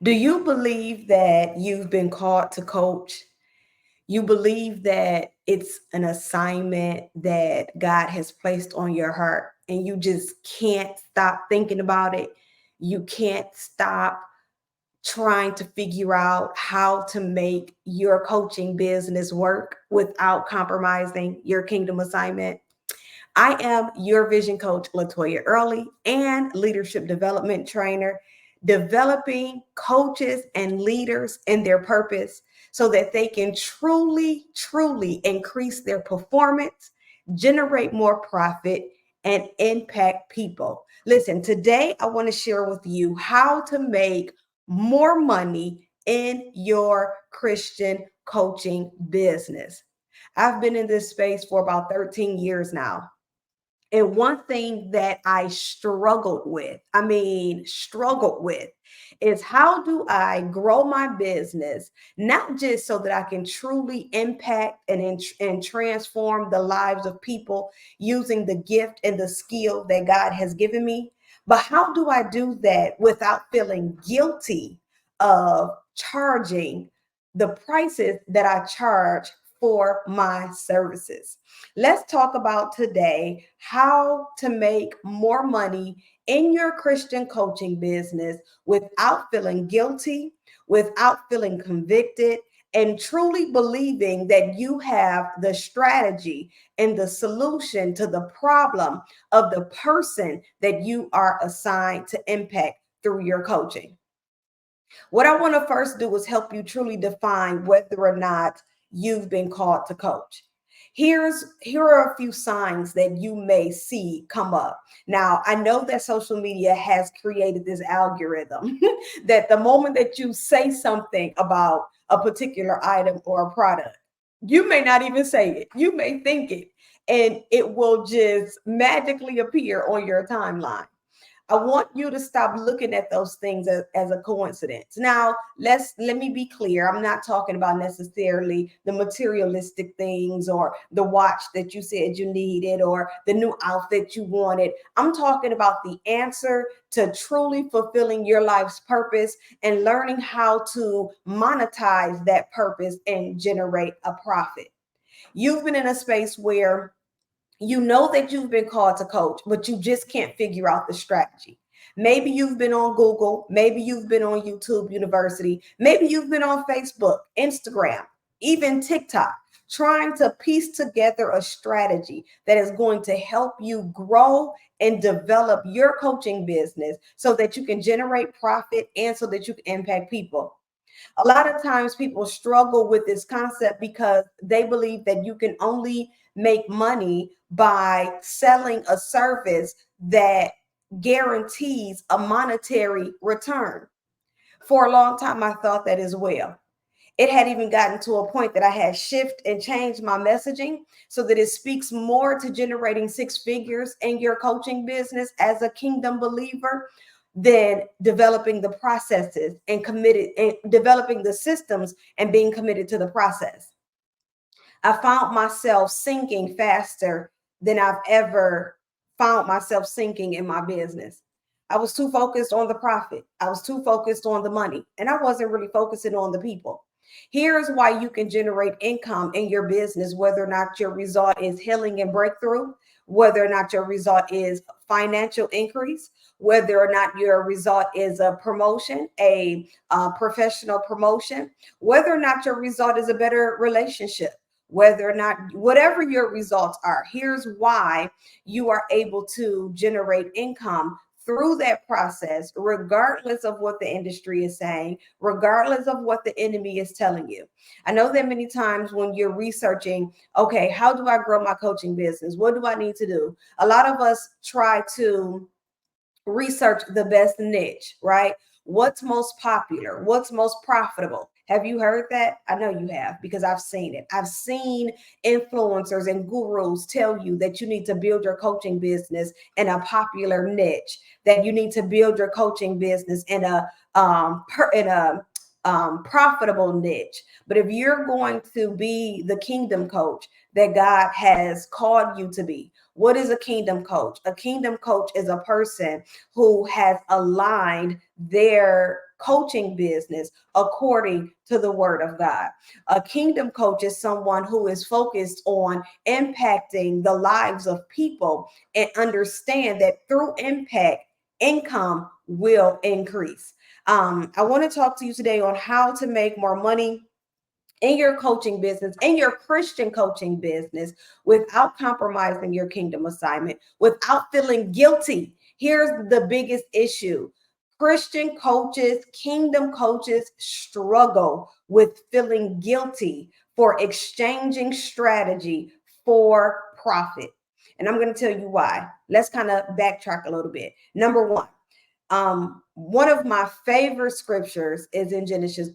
Do you believe that you've been called to coach? You believe that it's an assignment that God has placed on your heart and you just can't stop thinking about it. You can't stop trying to figure out how to make your coaching business work without compromising your kingdom assignment. I am your vision coach, Latoya Early, and leadership development trainer, developing coaches and leaders in their purpose so that they can truly increase their performance, generate more profit, and impact people. Listen, today I want to share with you how to make more money in your Christian coaching business. I've been in this space for about 13 years now. And one thing that I struggled with, is how do I grow my business, not just so that I can truly impact and transform the lives of people using the gift and the skill that God has given me, but how do I do that without feeling guilty of charging the prices that I charge for my services? Let's talk about today how to make more money in your Christian coaching business without feeling guilty, without feeling convicted, and truly believing that you have the strategy and the solution to the problem of the person that you are assigned to impact through your coaching. What I want to first do is help you truly define whether or not you've been called to coach. Here are a few signs that you may see come up. Now, I know that social media has created this algorithm that the moment that you say something about a particular item or a product, you may not even say it. You may think it, and it will just magically appear on your timeline. I want you to stop looking at those things as a coincidence. Now, let me be clear. I'm not talking about necessarily the materialistic things or the watch that you said you needed or the new outfit you wanted. I'm talking about the answer to truly fulfilling your life's purpose and learning how to monetize that purpose and generate a profit. You've been in a space where you know that you've been called to coach, but you just can't figure out the strategy. Maybe you've been on Google, maybe you've been on YouTube University, maybe you've been on Facebook, Instagram, even TikTok, trying to piece together a strategy that is going to help you grow and develop your coaching business so that you can generate profit and so that you can impact people. A lot of times people struggle with this concept because they believe that you can only make money by selling a service that guarantees a monetary return. For a long time, I thought that as well. It had even gotten to a point that I had shift and changed my messaging so that it speaks more to generating six figures in your coaching business as a kingdom believer than developing the processes and committed and developing the systems and being committed to the process. I found myself sinking faster than I've ever found myself sinking in my business. I was too focused on the profit. I was too focused on the money, and I wasn't really focusing on the people. Here's why you can generate income in your business, whether or not your result is healing and breakthrough, whether or not your result is financial increase, whether or not your result is a promotion, a professional promotion, whether or not your result is a better relationship, whether or not whatever your results are. Here's why you are able to generate income through that process, regardless of what the industry is saying, regardless of what the enemy is telling you. I know that many times when you're researching, okay, how do I grow my coaching business? What do I need to do? A lot of us try to research the best niche, right? What's most popular? What's most profitable? Have you heard that? I know you have because I've seen it. I've seen influencers and gurus tell you that you need to build your coaching business in a popular niche, that you need to build your coaching business in a profitable niche. But if you're going to be the kingdom coach that God has called you to be, what is a kingdom coach? A kingdom coach is a person who has aligned their coaching business according to the word of God. A kingdom coach is someone who is focused on impacting the lives of people and understand that through impact, income will increase. I want to talk to you today on how to make more money in your coaching business, in your Christian coaching business, without compromising your kingdom assignment, without feeling guilty. Here's the biggest issue. Christian coaches, kingdom coaches struggle with feeling guilty for exchanging strategy for profit. And I'm going to tell you why. Let's kind of backtrack a little bit. Number one, one of my favorite scriptures is in Genesis.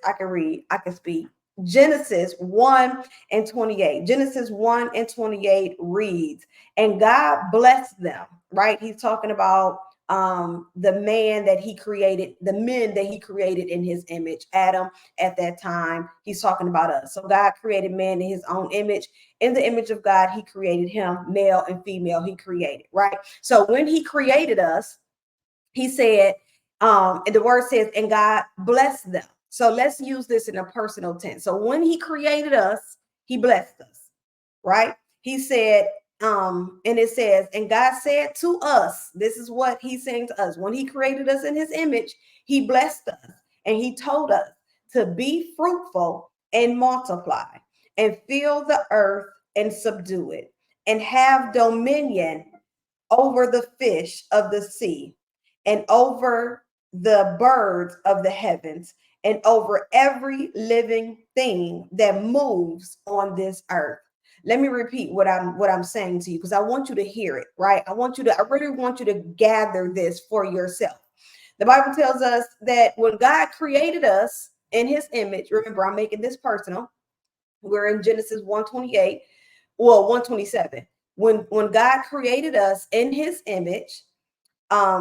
I can read, I can speak. Genesis 1 and 28. Genesis 1 and 28 reads, and God blessed them, right? He's talking about the man that he created, the men that he created in his image, Adam at that time. He's talking about us. So God created man in his own image. In the image of God, he created him, male and female, he created, right? So when he created us, he said, and the word says, and God blessed them. So let's use this in a personal tense. So when he created us, he blessed us, right? He said, and it says, and God said to us, this is what he's saying to us. When he created us in his image, he blessed us and he told us to be fruitful and multiply and fill the earth and subdue it and have dominion over the fish of the sea and over the birds of the heavens and over every living thing that moves on this earth. Let me repeat what I'm saying to you, because I want you to hear it, right? I really want you to gather this for yourself. The Bible tells us that when God created us in his image, remember, I'm making this personal. We're in Genesis 1:28, well, 1:27. When God created us in his image,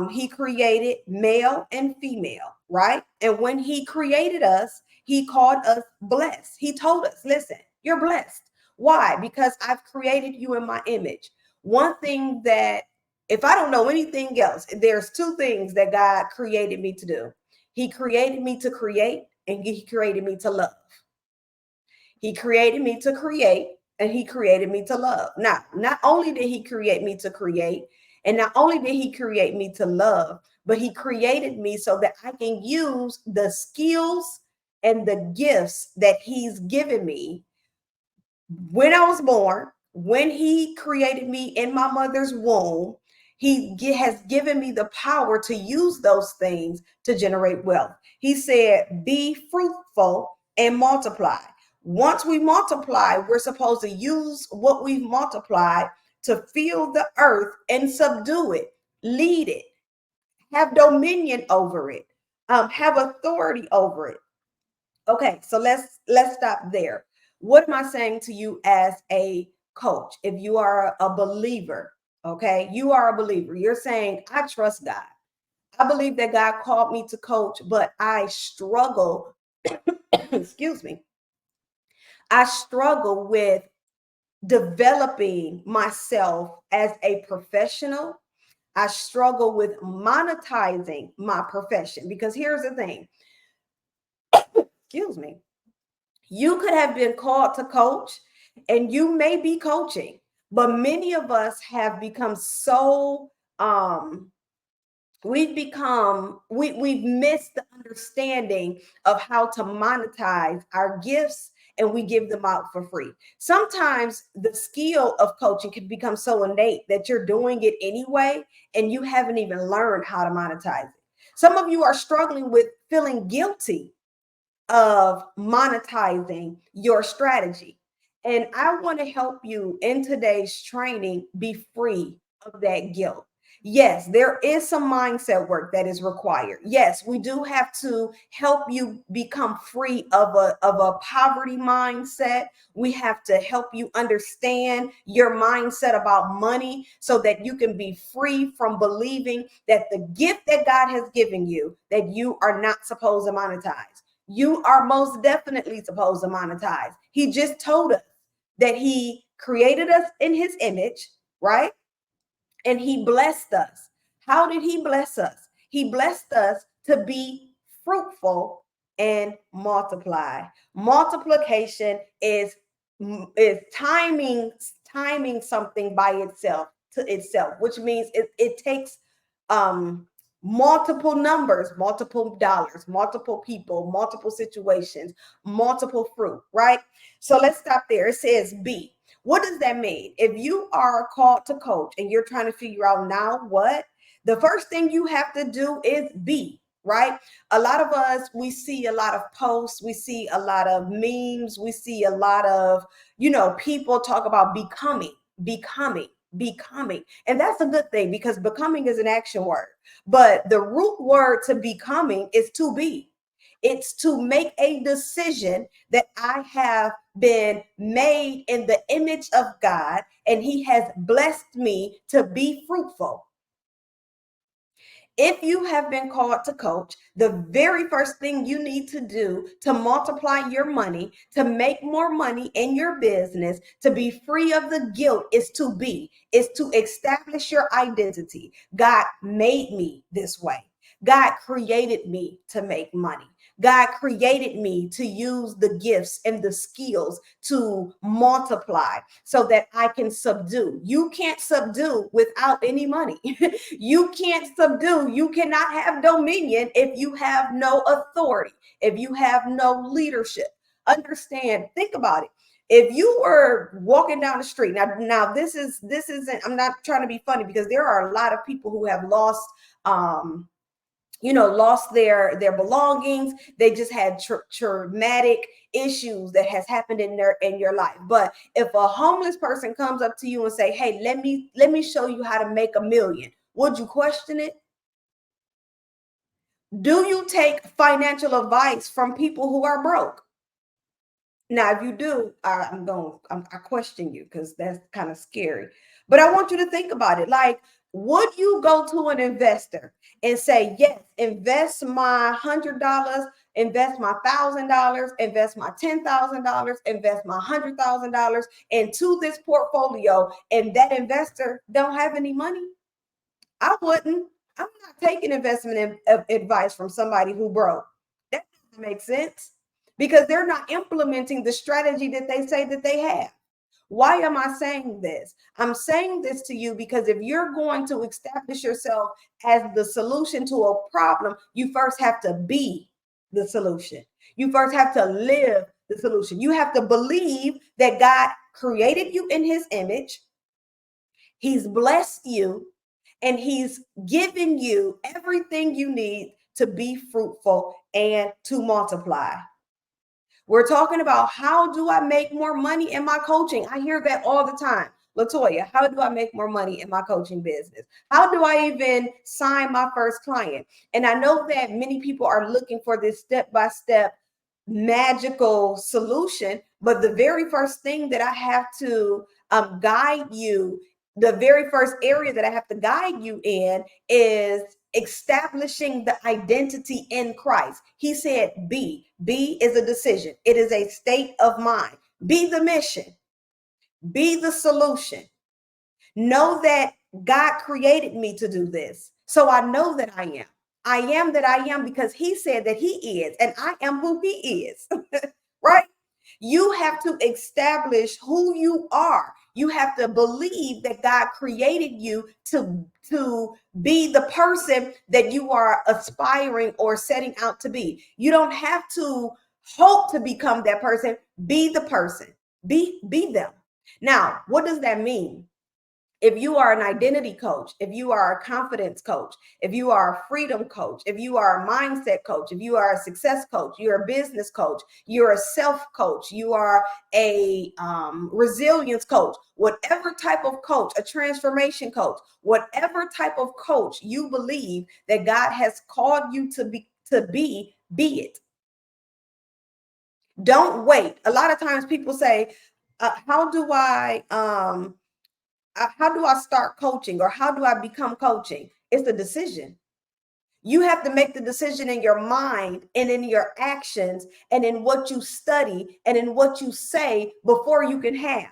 he created male and female, right? And when he created us, he called us blessed. He told us, listen, you're blessed. Why? Because I've created you in my image. One thing that, if I don't know anything else, there's two things that God created me to do. He created me to create, and he created me to love. He created me to create, and he created me to love. Now, not only did he create me to create, and not only did he create me to love, but he created me so that I can use the skills and the gifts that he's given me when I was born, when he created me in my mother's womb. He has given me the power to use those things to generate wealth. He said, be fruitful and multiply. Once we multiply, we're supposed to use what we've multiplied to fill the earth and subdue it, lead it, have dominion over it, have authority over it. Okay, so let's stop there. What am I saying to you as a coach? If you are a believer, okay, you are a believer. You're saying, I trust God. I believe that God called me to coach, but I struggle, excuse me, I struggle with developing myself as a professional. I struggle with monetizing my profession, because here's the thing, excuse me, you could have been called to coach and you may be coaching, but many of us have become so we've missed the understanding of how to monetize our gifts, and we give them out for free. Sometimes the skill of coaching can become so innate that you're doing it anyway and you haven't even learned how to monetize it. Some of you are struggling with feeling guilty of monetizing your strategy. And I want to help you in today's training be free of that guilt. Yes, there is some mindset work that is required. Yes, we do have to help you become free of a poverty mindset. We have to help you understand your mindset about money so that you can be free from believing that the gift that God has given you, that you are not supposed to monetize. You are most definitely supposed to monetize. He just told us that he created us in his image, right? And he blessed us. How did he bless us? He blessed us to be fruitful and multiply. Multiplication is timing something by itself to itself, which means it takes um multiple numbers, multiple dollars, multiple people, multiple situations, multiple fruit, right? So let's stop there. It says be. What does that mean? If you are called to coach and you're trying to figure out now what, the first thing you have to do is be, right? A lot of us, we see a lot of posts, we see a lot of memes, we see a lot of, people talk about becoming. And that's a good thing because becoming is an action word. But the root word to becoming is to be. It's to make a decision that I have been made in the image of God and he has blessed me to be fruitful. If you have been called to coach, the very first thing you need to do to multiply your money, to make more money in your business, to be free of the guilt is to establish your identity. God made me this way. God created me to make money. God created me to use the gifts and the skills to multiply so that I can subdue. You can't subdue without any money. You can't subdue. You cannot have dominion if you have no authority, if you have no leadership. Understand, think about it. If you were walking down the street, now this isn't, I'm not trying to be funny because there are a lot of people who have lost lost their belongings. They just had traumatic issues that has happened in your life. But if a homeless person comes up to you and say, hey, let me show you how to make $1 million, would you question it? Do you take financial advice from people who are broke? Now, if you do, I question you because that's kind of scary. But I want you to think about it. Like, would you go to an investor and say, yes, invest my $100, invest my $1,000, invest my $10,000, invest my $100,000 into this portfolio, and that investor don't have any money? I wouldn't. I'm not taking investment advice from somebody who broke. That doesn't make sense because they're not implementing the strategy that they say that they have. Why am I saying this? I'm saying this to you because if you're going to establish yourself as the solution to a problem, you first have to be the solution. You first have to live the solution. You have to believe that God created you in his image. He's blessed you and he's given you everything you need to be fruitful and to multiply. We're talking about how do I make more money in my coaching? I hear that all the time. Latoya, how do I make more money in my coaching business? How do I even sign my first client? And I know that many people are looking for this step-by-step magical solution, but the very first thing that I have to guide you, the very first area that I have to guide you in is establishing the identity in Christ. He said, be is a decision. It is a state of mind. Be the mission, be the solution. Know that God created me to do this. So I know that I am. I am that I am because he said that he is, and I am who he is, right? You have to establish who you are. You have to believe that God created you to be the person that you are aspiring or setting out to be. You don't have to hope to become that person. Be the person. Be them. Now, what does that mean? If you are an identity coach, if you are a confidence coach, if you are a freedom coach, if you are a mindset coach, if you are a success coach, you're a business coach, you're a self coach, you are a resilience coach, whatever type of coach, a transformation coach, whatever type of coach you believe that God has called you to be it. Don't wait. A lot of times people say, how do I start coaching or how do I become coaching? It's a decision. You have to make the decision in your mind and in your actions and in what you study and in what you say before you can have.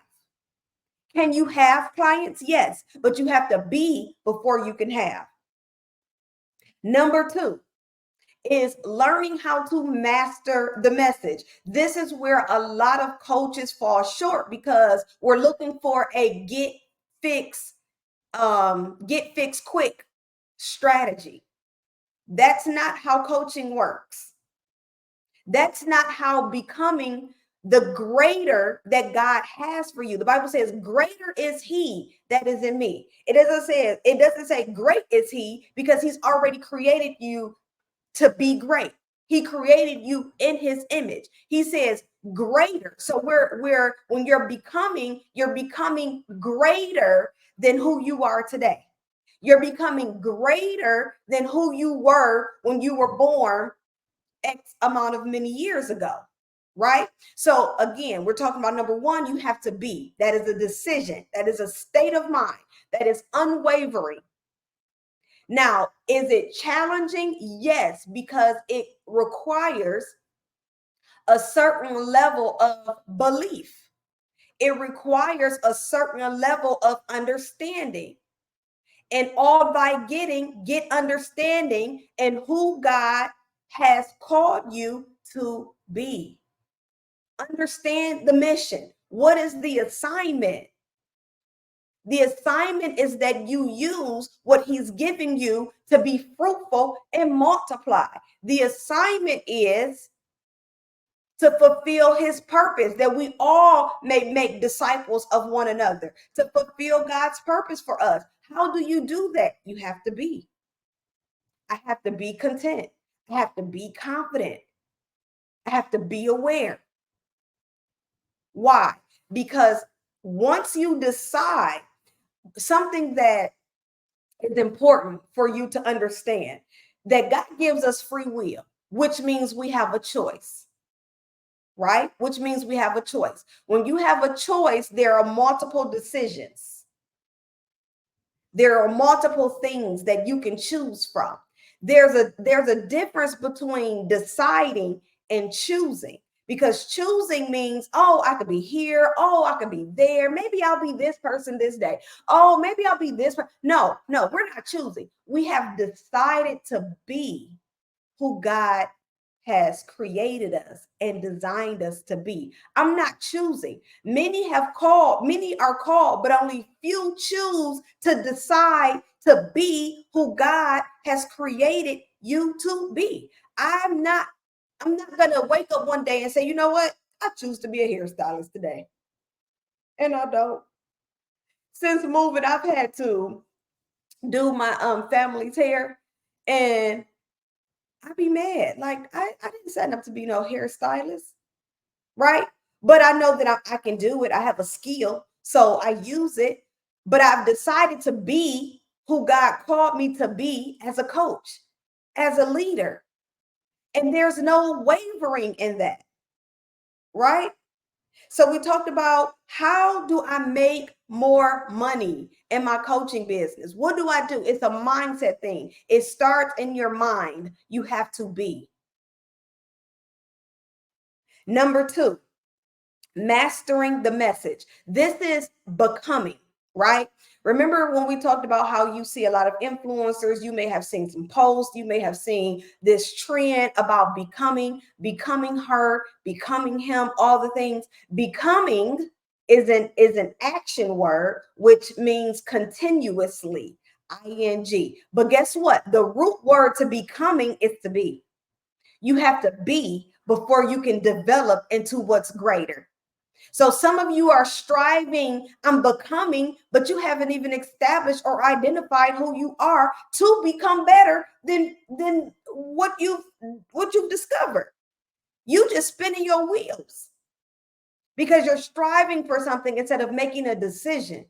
Can you have clients? Yes, but you have to be before you can have. Number two is learning how to master the message. This is where a lot of coaches fall short because we're looking for a fix get fixed quick strategy. That's not how coaching works. That's not how becoming the greater that God has for you. The Bible says, greater is he that is in me. It doesn't say great is he, because he's already created you to be great. He created you in his image. He says greater. So when you're becoming greater than who you are today. You're becoming greater than who you were when you were born X amount of many years ago, right? So again, we're talking about number one, you have to be. That is a decision. That is a state of mind. That is unwavering. Now, is it challenging? Yes, because it requires a certain level of belief. It requires a certain level of understanding. And all by get understanding and who God has called you to be. Understand the mission. What is the assignment? The assignment is that you use what he's giving you to be fruitful and multiply. The assignment is to fulfill his purpose, that we all may make disciples of one another, to fulfill God's purpose for us. How do you do that? You have to be. I have to be content. I have to be confident. I have to be aware. Why? Because once you decide, something that is important for you to understand, that God gives us free will, which means we have a choice, right? Which means we have a choice. When you have a choice, there are multiple decisions. There are multiple things that you can choose from. There's a difference between deciding and choosing, because choosing means, oh, I could be here, oh, I could be there, maybe I'll be this person this day, oh, maybe I'll be this. No, we're not choosing. We have decided to be who God has created us and designed us to be. I'm not choosing. Many are called, but only few choose to decide to be who God has created you to be. I'm not gonna wake up one day and say, you know what? I choose to be a hairstylist today. And I don't. Since moving, I've had to do my family's hair, and I'd be mad. Like, I didn't sign up to be no hairstylist, right? But I know that I can do it. I have a skill, so I use it. But I've decided to be who God called me to be as a coach, as a leader. And there's no wavering in that, right? So we talked about, how do I make more money in my coaching business? What do I do? It's a mindset thing. It starts in your mind. You have to be. Number two, mastering the message. This is becoming, right? Remember when we talked about how you see a lot of influencers, you may have seen some posts, you may have seen this trend about becoming her, becoming him, all the things. Becoming is an action word, which means continuously, ing. But guess what? The root word to becoming is to be. You have to be before you can develop into what's greater. So some of you are striving, I'm becoming, but you haven't even established or identified who you are to become better than what you've discovered. You just spinning your wheels because you're striving for something instead of making a decision.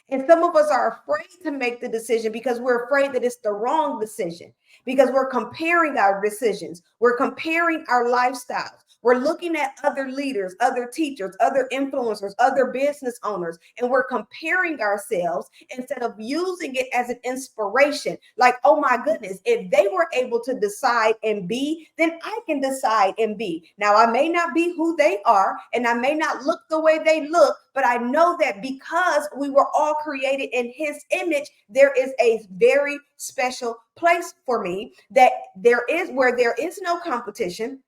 And some of us are afraid to make the decision because we're afraid that it's the wrong decision, because we're comparing our decisions. We're comparing our lifestyles. We're looking at other leaders, other teachers, other influencers, other business owners, and we're comparing ourselves instead of using it as an inspiration. Like, oh my goodness, if they were able to decide and be, then I can decide and be. Now, I may not be who they are, and I may not look the way they look, but I know that because we were all created in his image, there is a very special place for me, that there is where there is no competition,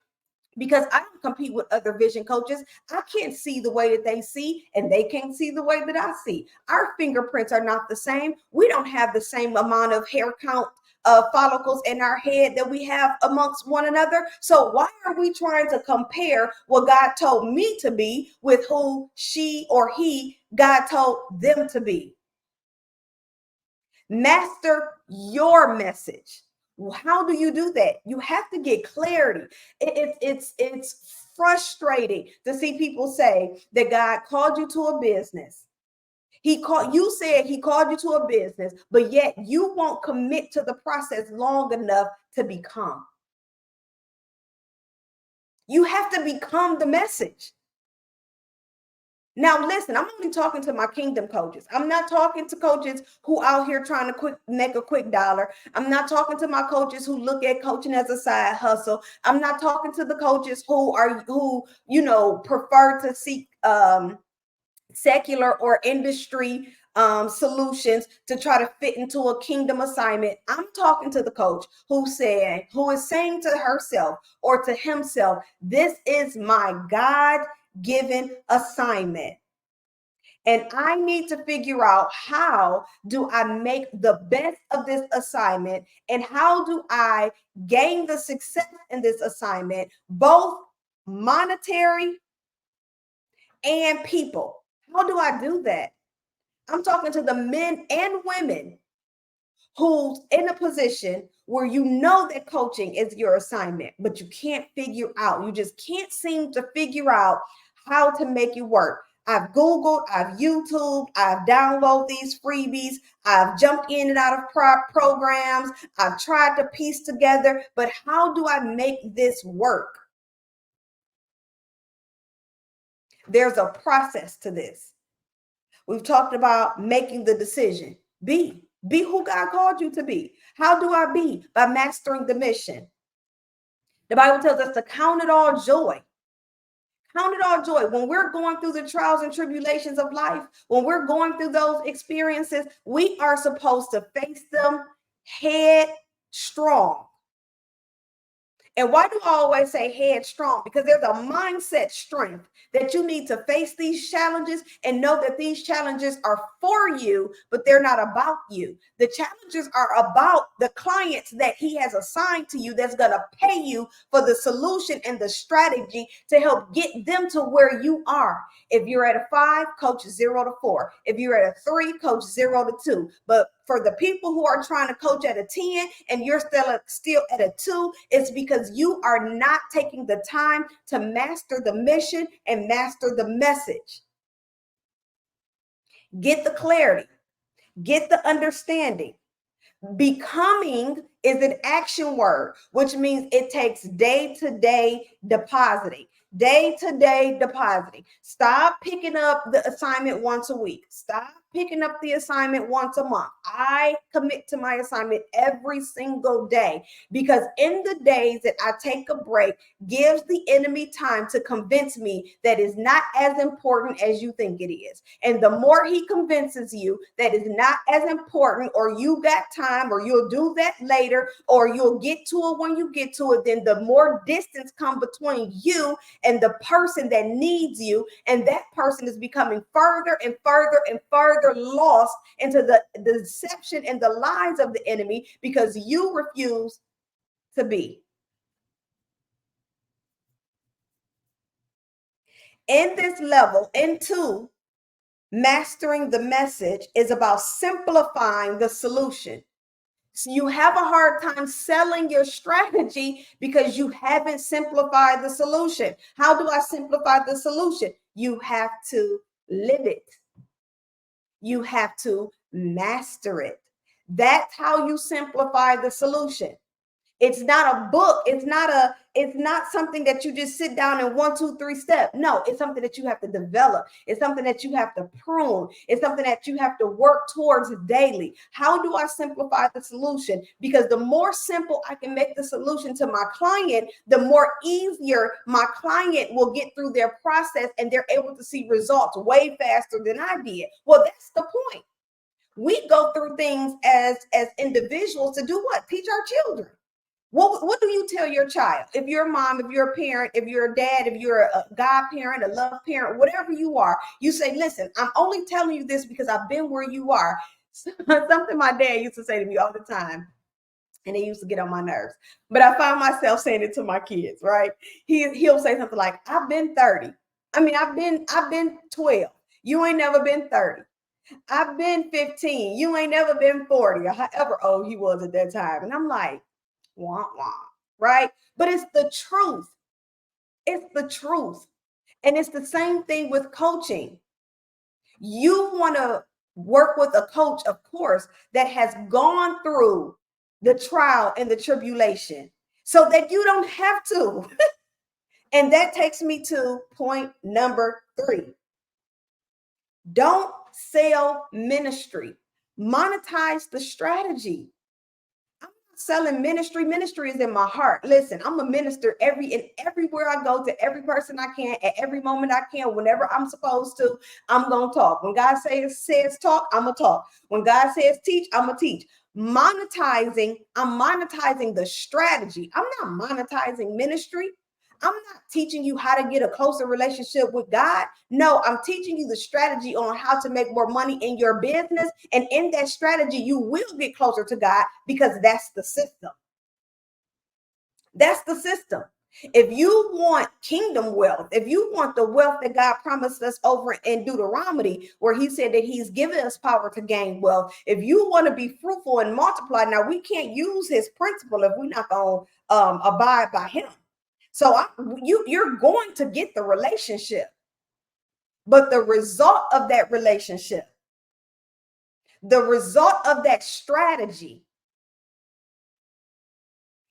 because I don't compete with other vision coaches. I can't see the way that they see, and they can't see the way that I see. Our fingerprints are not the same. We don't have the same amount of hair count follicles in our head that we have amongst one another. So why are we trying to compare what God told me to be with who she or he, God told them to be? Master your message. How do you do that? You have to get clarity. It's frustrating to see people say that God called you to a business. You said he called you to a business, but yet you won't commit to the process long enough to become. You have to become the message. Now, listen, I'm only talking to my kingdom coaches. I'm not talking to coaches who out here trying to make a quick dollar. I'm not talking to my coaches who look at coaching as a side hustle. I'm not talking to the coaches who prefer to seek secular or industry solutions to try to fit into a kingdom assignment. I'm talking to the coach who is saying to herself or to himself, this is my God-given assignment. And I need to figure out, how do I make the best of this assignment, and how do I gain the success in this assignment, both monetary and people? How do I do that? I'm talking to the men and women who's in a position where you know that coaching is your assignment, but you just can't seem to figure out how to make it work. I've Googled, I've YouTubed, I've downloaded these freebies, I've jumped in and out of programs, I've tried to piece together, but how do I make this work? There's a process to this. We've talked about making the decision. Be who God called you to be. How do I be? By mastering the mission. The Bible tells us to count it all joy. Count it all joy. When we're going through the trials and tribulations of life, when we're going through those experiences, we are supposed to face them head strong. And why do I always say headstrong? Because there's a mindset strength that you need to face these challenges and know that these challenges are for you, but they're not about you. The challenges are about the clients that he has assigned to you, that's going to pay you for the solution and the strategy to help get them to where you are. If you're at a 5, coach 0 to 4. If you're at a 3, coach 0 to 2. But for the people who are trying to coach at a 10 and you're still at a 2, it's because you are not taking the time to master the mission and master the message. Get the clarity, get the understanding. Becoming is an action word, which means it takes day-to-day depositing. Day-to-day depositing. Stop picking up the assignment once a week. Stop picking up the assignment once a month. I commit to my assignment every single day, because in the days that I take a break gives the enemy time to convince me that is not as important as you think it is. And the more he convinces you that is not as important, or you got time, or you'll do that later, or you'll get to it when you get to it, then the more distance come between you and the person that needs you, and that person is becoming further and further and further lost into the deception and the lies of the enemy, because you refuse to be. In this level, into mastering the message, is about simplifying the solution. So you have a hard time selling your strategy because you haven't simplified the solution. How do I simplify the solution? You have to live it. You have to master it. That's how you simplify the solution. It's not a book. It's not something that you just sit down and 1, 2, 3 step. No, it's something that you have to develop. It's something that you have to prune. It's something that you have to work towards daily. How do I simplify the solution? Because the more simple I can make the solution to my client, the more easier my client will get through their process, and they're able to see results way faster than I did. Well, that's the point. We go through things as individuals to do what? Teach our children. What do you tell your child? If you're a mom, if you're a parent, if you're a dad, if you're a godparent, a love parent, whatever you are, you say, listen, I'm only telling you this because I've been where you are. Something my dad used to say to me all the time, and it used to get on my nerves. But I find myself saying it to my kids, right? He'll say something like, I've been 30. I mean, I've been 12. You ain't never been 30. I've been 15. You ain't never been 40, or however old he was at that time. And I'm like, wah, wah, right? But it's the truth. It's the truth. And it's the same thing with coaching. You want to work with a coach, of course, that has gone through the trial and the tribulation so that you don't have to. And that takes me to point number 3. Don't sell ministry. Monetize the strategy. I'm not selling ministry. Ministry is in my heart. Listen, I'm a minister everywhere I go, to every person I can, at every moment I can, whenever I'm supposed to, I'm gonna talk. When God says talk, I'm gonna talk. When God says teach, I'm gonna teach. I'm monetizing the strategy. I'm not monetizing ministry. I'm not teaching you how to get a closer relationship with God. No, I'm teaching you the strategy on how to make more money in your business. And in that strategy, you will get closer to God, because that's the system. That's the system. If you want kingdom wealth, if you want the wealth that God promised us over in Deuteronomy, where he said that he's given us power to gain wealth, if you want to be fruitful and multiply, now we can't use his principle if we're not going to abide by him. So you're going to get the relationship, but the result of that relationship, the result of that strategy,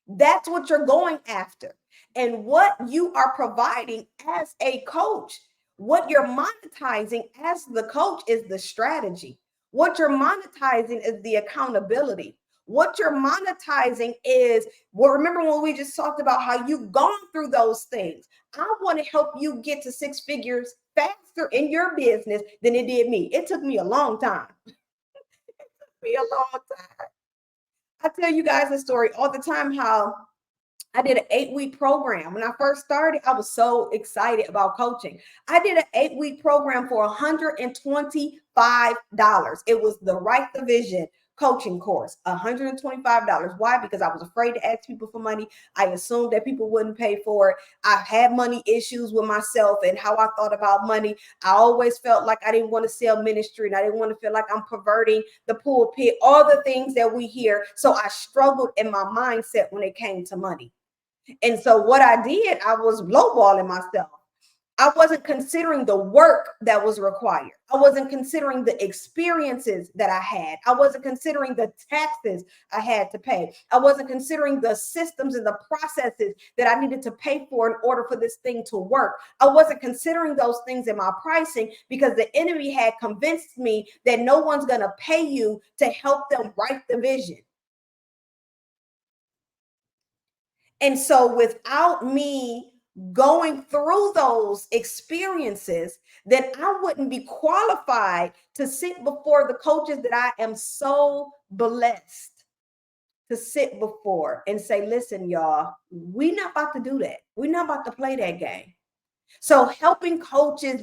that's what you're going after. And what you are providing as a coach, what you're monetizing as the coach is the strategy. What you're monetizing is the accountability. What you're monetizing is, well, remember when we just talked about how you've gone through those things. I want to help you get to 6 figures faster in your business than it did me. It took me a long time. It took me a long time. I tell you guys a story all the time how I did an 8-week program. When I first started, I was so excited about coaching. I did an 8-week program for $125. It was the Right Division coaching course, $125. Why? Because I was afraid to ask people for money. I assumed that people wouldn't pay for it. I had money issues with myself and how I thought about money. I always felt like I didn't want to sell ministry, and I didn't want to feel like I'm perverting the pulpit, all the things that we hear. So I struggled in my mindset when it came to money. And so what I did, I was lowballing myself. I wasn't considering the work that was required. I wasn't considering the experiences that I had. I wasn't considering the taxes I had to pay. I wasn't considering the systems and the processes that I needed to pay for in order for this thing to work. I wasn't considering those things in my pricing, because the enemy had convinced me that no one's going to pay you to help them write the vision. And so without me going through those experiences, then I wouldn't be qualified to sit before the coaches that I am so blessed to sit before and say, listen, y'all, we're not about to do that. We're not about to play that game. So helping coaches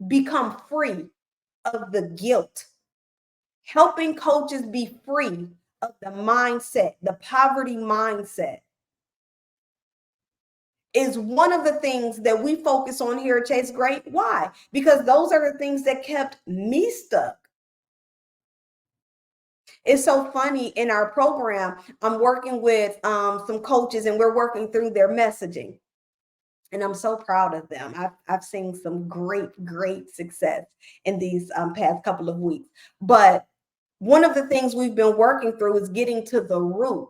become free of the guilt, helping coaches be free of the mindset, the poverty mindset, is one of the things that we focus on here at Chase Great. Why? Because those are the things that kept me stuck. It's so funny, in our program, I'm working with some coaches, and we're working through their messaging. And I'm so proud of them. I've seen some great success in these past couple of weeks. But one of the things we've been working through is getting to the root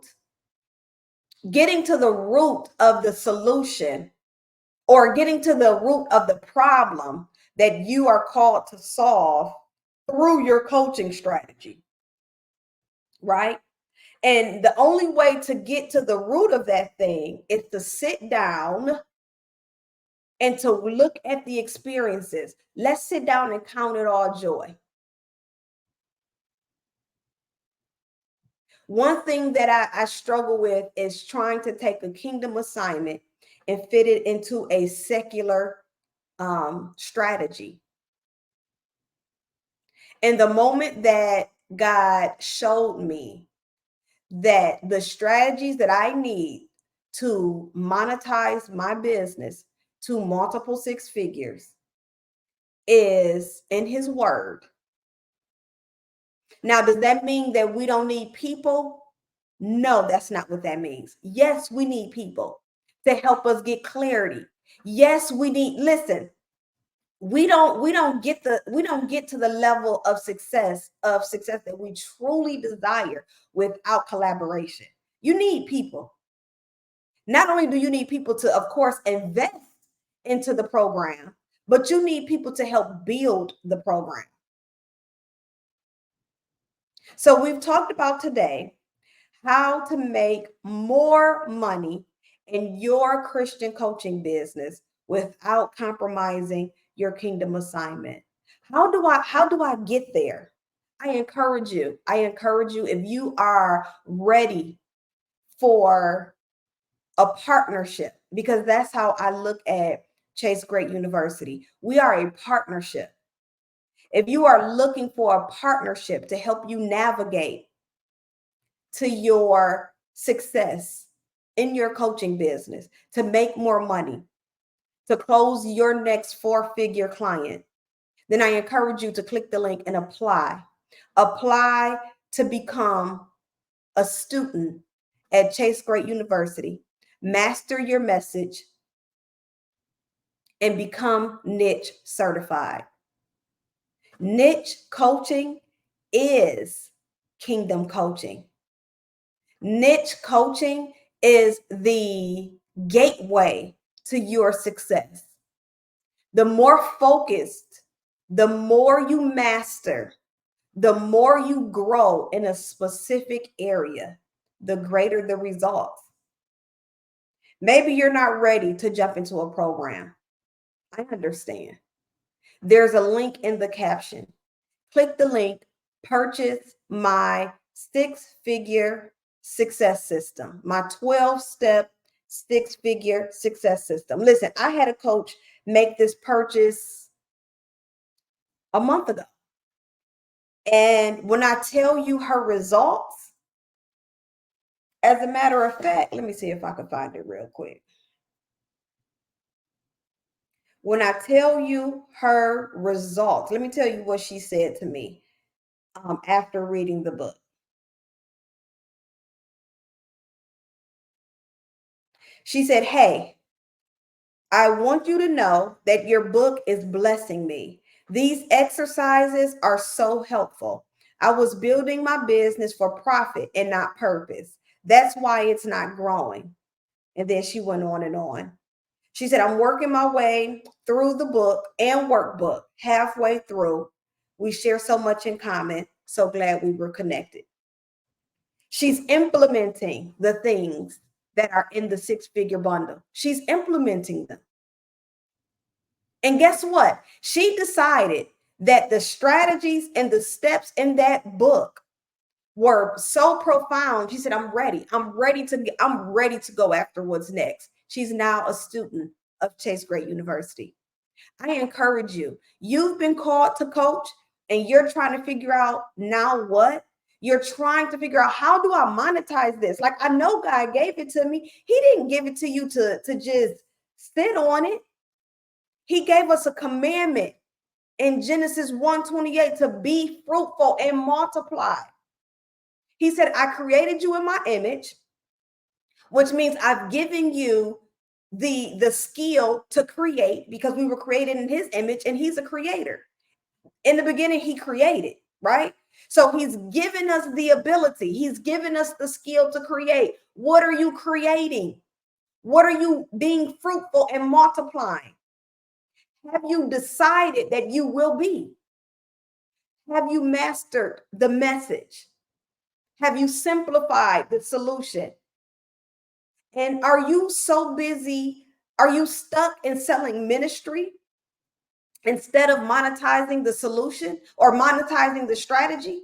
getting to the root of the solution, or getting to the root of the problem that you are called to solve through your coaching strategy, right? And the only way to get to the root of that thing is to sit down and to look at the experiences. Let's sit down and count it all joy. One thing that I struggle with is trying to take a kingdom assignment and fit it into a secular strategy. And the moment that God showed me that the strategies that I need to monetize my business to multiple six figures is in his word. Now, does that mean that we don't need people? No, that's not what that means. Yes, we need people to help us get clarity. Yes, we need, listen, we don't get to the level of success that we truly desire without collaboration. You need people. Not only do you need people to, of course, invest into the program, but you need people to help build the program. So we've talked about today how to make more money in your Christian coaching business without compromising your kingdom assignment. How do I get there? I encourage you if you are ready for a partnership, because that's how I look at Chase Great University. We are a partnership. If you are looking for a partnership to help you navigate to your success in your coaching business, to make more money, to close your next four-figure client, then I encourage you to click the link and apply. Apply to become a student at Chase Great University, master your message, and become niche certified. Niche coaching is kingdom coaching. Niche coaching is the gateway to your success. The more focused, the more you master, the more you grow in a specific area, the greater the results. Maybe you're not ready to jump into a program. I understand. There's a link in the caption. Click the link, purchase my six-figure success system, my 12-step six-figure success system. Listen, I had a coach make this purchase a month ago. And when I tell you her results, as a matter of fact, let me see if I can find it real quick. When I tell you her results, let me tell you what she said to me after reading the book. She said, "Hey, I want you to know that your book is blessing me. These exercises are so helpful. I was building my business for profit and not purpose. That's why it's not growing." And then she went on and on. She said, "I'm working my way through the book and workbook. Halfway through, we share so much in common. So glad we were connected." She's implementing the things that are in the six-figure bundle. She's implementing them. And guess what? She decided that the strategies and the steps in that book were so profound. She said, I'm ready. I'm ready to go after what's next. She's now a student of Chase Great University. I encourage you. You've been called to coach and you're trying to figure out now what? You're trying to figure out, how do I monetize this? Like, I know God gave it to me. He didn't give it to you to just sit on it. He gave us a commandment in Genesis 1:28 to be fruitful and multiply. He said, I created you in my image, which means I've given you the skill to create, because we were created in his image and he's a creator. In the beginning, he created, right? So he's given us the ability. He's given us the skill to create. What are you creating? What are you being fruitful and multiplying? Have you decided that you will be? Have you mastered the message? Have you simplified the solution? And are you so busy? Are you stuck in selling ministry instead of monetizing the solution or monetizing the strategy?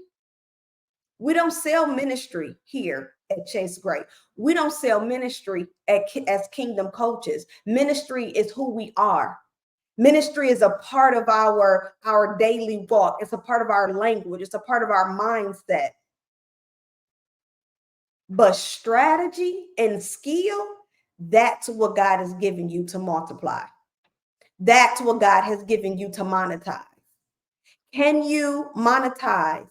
We don't sell ministry here at Chase Gray. We don't sell ministry as kingdom coaches. Ministry is who we are. Ministry is a part of our daily walk. It's a part of our language. It's a part of our mindset. But strategy and skill, that's what God has given you to multiply. That's what God has given you to monetize. Can you monetize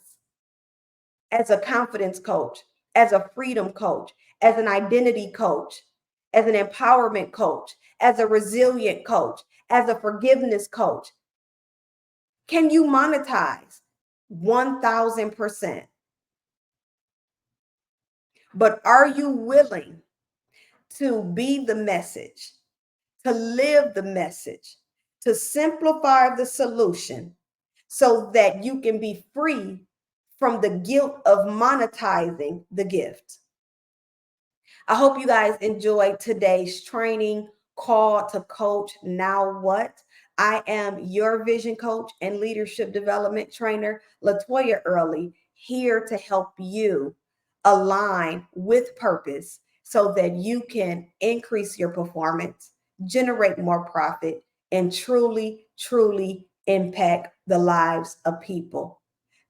as a confidence coach, as a freedom coach, as an identity coach, as an empowerment coach, as a resilient coach, as a forgiveness coach? Can you monetize? 1000%. But are you willing to be the message, to live the message, to simplify the solution so that you can be free from the guilt of monetizing the gift? I hope you guys enjoyed today's training, Call to Coach Now What? I am your vision coach and leadership development trainer, Latoya Early, here to help you align with purpose so that you can increase your performance, generate more profit, and truly, truly impact the lives of people.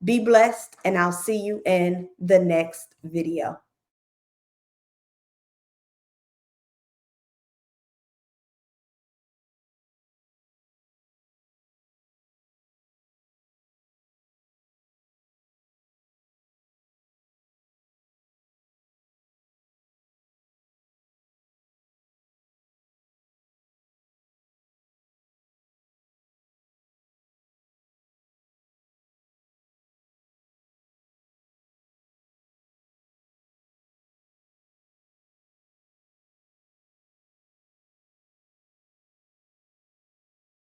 Be blessed, and I'll see you in the next video.